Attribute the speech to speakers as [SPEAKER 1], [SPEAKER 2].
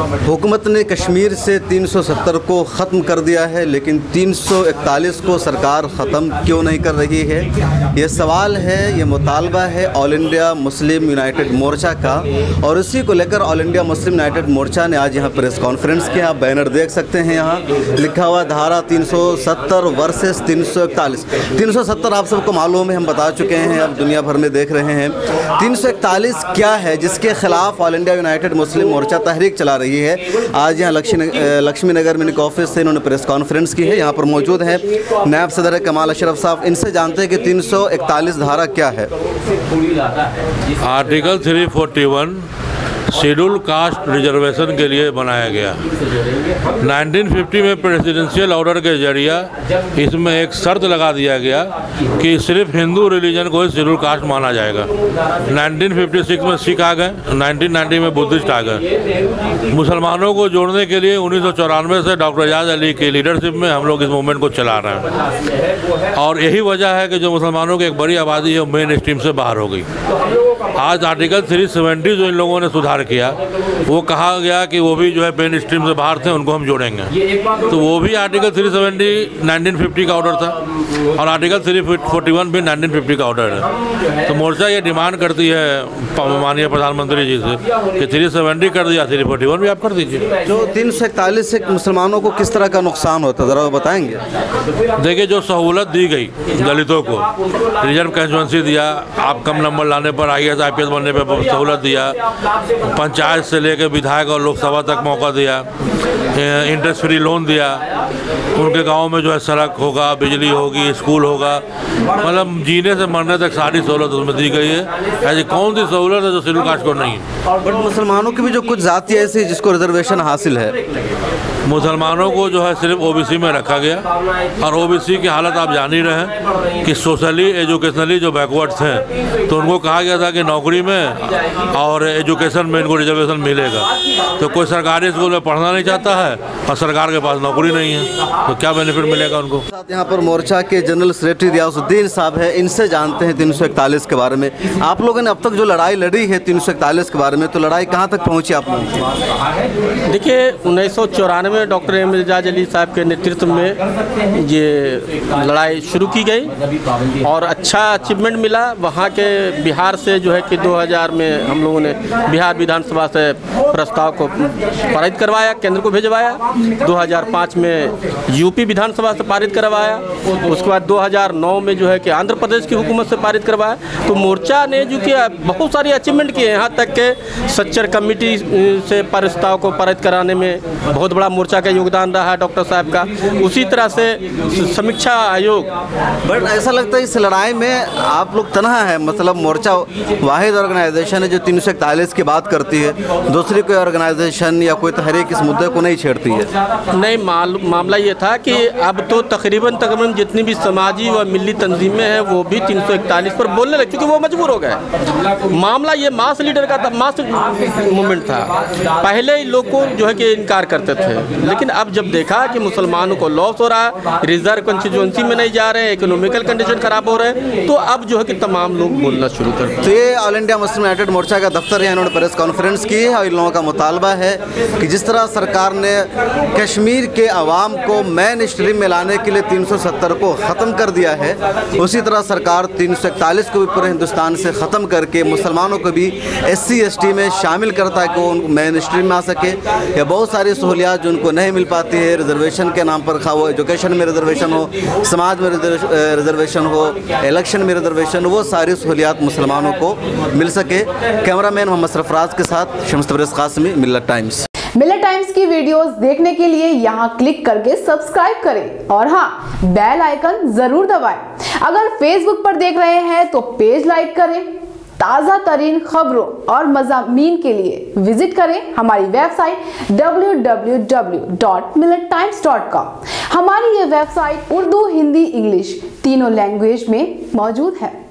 [SPEAKER 1] हुकूमत ने कश्मीर से 370 को ख़त्म कर दिया है, लेकिन 341 को सरकार ख़त्म क्यों नहीं कर रही है? ये सवाल है, ये मुतालबा है ऑल इंडिया मुस्लिम यूनाइटेड मोर्चा का, और इसी को लेकर ऑल इंडिया मुस्लिम यूनाइटेड मोर्चा ने आज यहाँ प्रेस कॉन्फ्रेंस किया। आप बैनर देख सकते हैं, यहाँ लिखा हुआ धारा 370 वर्सेस 341। 370 आप सबको मालूम है, हम बता चुके हैं, अब दुनिया भर में देख रहे हैं। 341 क्या है जिसके खिलाफ ऑल इंडिया यूनाइटेड मुस्लिम मोर्चा तहरीक चला रही है? आज यहाँ लक्ष्मी नगर मिनी ऑफिस से इन्होंने प्रेस कॉन्फ्रेंस की है। यहाँ पर मौजूद हैं नायब सदर कमाल अशरफ साहब। इनसे जानते हैं कि 341 धारा क्या है।
[SPEAKER 2] आर्टिकल 341 शेड्यूल कास्ट रिजर्वेशन के लिए बनाया गया। 1950 में प्रेसिडेंशियल ऑर्डर के जरिए इसमें एक शर्त लगा दिया गया कि सिर्फ हिंदू रिलीजन को ही शेड्यूल कास्ट माना जाएगा। 1956 में सिख आ गए, 1990 में बुद्धिस्ट आ गए। मुसलमानों को जोड़ने के लिए 1994 से डॉक्टर एजाज अली की लीडरशिप में हम लोग इस मूवमेंट को चला रहे हैं, और यही वजह है कि जो मुसलमानों की एक बड़ी आबादी है मेन स्ट्रीम से बाहर हो गई। आज आर्टिकल 370 जो इन लोगों ने सुधार किया, वो कहा गया कि वो भी जो है मेन स्ट्रीम से बाहर थे, उनको हम जोड़ेंगे। तो वो भी आर्टिकल 370 1950 का ऑर्डर था, और आर्टिकल 341 भी 1950 का ऑर्डर है। तो मोर्चा ये डिमांड करती है माननीय प्रधानमंत्री जी से कि 370 कर दिया, 341 भी आप कर दीजिए।
[SPEAKER 1] जो 341 से मुसलमानों को किस तरह का नुकसान होता है, ज़रा बताएंगे?
[SPEAKER 2] देखिए, जो सहूलत दी गई दलितों को, रिजर्व कंस्टिट्यूंसी दिया, आप कम नंबर लाने पर IAS IPS बनने पर सहूलत दिया, पंचायत से लेकर विधायक और लोकसभा तक मौका दिया, इंटरेस्ट फ्री लोन दिया, उनके गांव में जो है सड़क होगा, बिजली होगी, स्कूल होगा, मतलब जीने से मरने तक सारी सहूलत उसमें दी गई है। ऐसी कौन सी सहूलत है जो शेड्यूल कास्ट को नहीं है?
[SPEAKER 1] बट मुसलमानों की भी जो कुछ जाति ऐसी जिसको रिजर्वेशन हासिल है,
[SPEAKER 2] मुसलमानों को जो है सिर्फ OBC में रखा गया, और OBC की हालत आप जान ही रहे हैं कि सोशली एजुकेशनली जो बैकवर्ड्स हैं, तो उनको कहा गया था कि नौकरी में और एजुकेशन में इनको रिजर्वेशन मिलेगा। तो कोई सरकारी स्कूल में पढ़ना नहीं चाहता है और सरकार के पास नौकरी नहीं है, तो क्या बेनिफिट मिलेगा उनको?
[SPEAKER 1] यहाँ पर मोर्चा के जनरल सेक्रेटरी रियासुद्दीन साहब है, इनसे जानते हैं 341 के बारे में। आप लोगों ने अब तक जो लड़ाई लड़ी है 341 के बारे में, तो लड़ाई कहाँ तक पहुँची आप लोग?
[SPEAKER 3] देखिए, 1994 में डॉक्टर एजाज अली साहब के नेतृत्व में ये लड़ाई शुरू की गई और अच्छा अचीवमेंट मिला। वहाँ के बिहार से जो है कि 2000 में हम लोगों ने बिहार विधानसभा से प्रस्ताव को पारित करवाया, केंद्र को भिजवाया। 2005 में यूपी विधानसभा से पारित करवाया। उसके बाद 2009 में जो है कि आंध्र प्रदेश की हुकूमत से पारित करवाया। तो मोर्चा ने जो कि बहुत सारी अचीवमेंट किए, यहाँ तक के सच्चर कमेटी से प्रस्ताव को पारित कराने में बहुत बड़ा मोर्चा का योगदान रहा है डॉक्टर साहब का। उसी तरह से समीक्षा आयोग।
[SPEAKER 1] बट ऐसा लगता है इस लड़ाई में आप लोग तनहा है, मतलब मोर्चा वाहिद ऑर्गेनाइजेशन है जो 341 की बात करती है, दूसरी कोई ऑर्गेनाइजेशन या कोई तहरीक इस मुद्दे को नहीं छेड़ती है।
[SPEAKER 3] नहीं, मामला ये था कि अब तो तकरीबन जितनी भी समाजी व मिली तंजीमें हैं वो भी 341 पर बोलने लगे, क्योंकि वो मजबूर हो गए। मामला ये मास लीडर का था, मास मूवमेंट था। पहले लोग को जो है कि इनकार करते थे, लेकिन अब जब देखा कि मुसलमानों को लॉस हो रहा है, रिजर्व कंस्टिट्यूंसी में नहीं जा रहे हैं, इकोनॉमिकल कंडीशन खराब हो रहे हैं, तो अब जो है कि तमाम लोग बोलना शुरू कर दिए।
[SPEAKER 1] तो ये ऑल इंडिया मुस्लिम यूनाइटेड मोर्चा का दफ्तर है, इन्होंने प्रेस कॉन्फ्रेंस की है और इन लोगों का मुतालबा है कि जिस तरह सरकार ने कश्मीर के अवाम को मेन स्ट्रीम में लाने के लिए 370 को ख़त्म कर दिया है, उसी तरह सरकार 341 को भी पूरे हिंदुस्तान से ख़त्म करके मुसलमानों को भी SC ST में शामिल करता है कि वो मेन स्ट्रीम में आ सके। या बहुत सारी सहूलियात जो उनको नहीं मिल पाती है रिजर्वेशन के नाम पर, खा वो एजुकेशन में रिजर्वेशन हो, समाज में रिजर्वेशन हो, इलेक्शन में रिजर्वेशन, वो सारी सहूलियात मुसलमानों को मिल सके। कैमरामैन मोहम्मद सरफराज के साथ शम्स तबरेज़ कासमी, मिल्लत टाइम्स।
[SPEAKER 4] मिल्लत टाइम्स की वीडियोस देखने के लिए यहाँ क्लिक करके सब्सक्राइब करें और हाँ, बेल आइकन जरूर दबाएं। अगर फेसबुक पर देख रहे हैं तो पेज लाइक करें। ताज़ा तरीन खबरों और मज़ामीन के लिए विजिट करें हमारी वेबसाइट www.millettimes.com। हमारी ये वेबसाइट उर्दू, हिंदी, इंग्लिश तीनों लैंग्वेज में मौजूद है।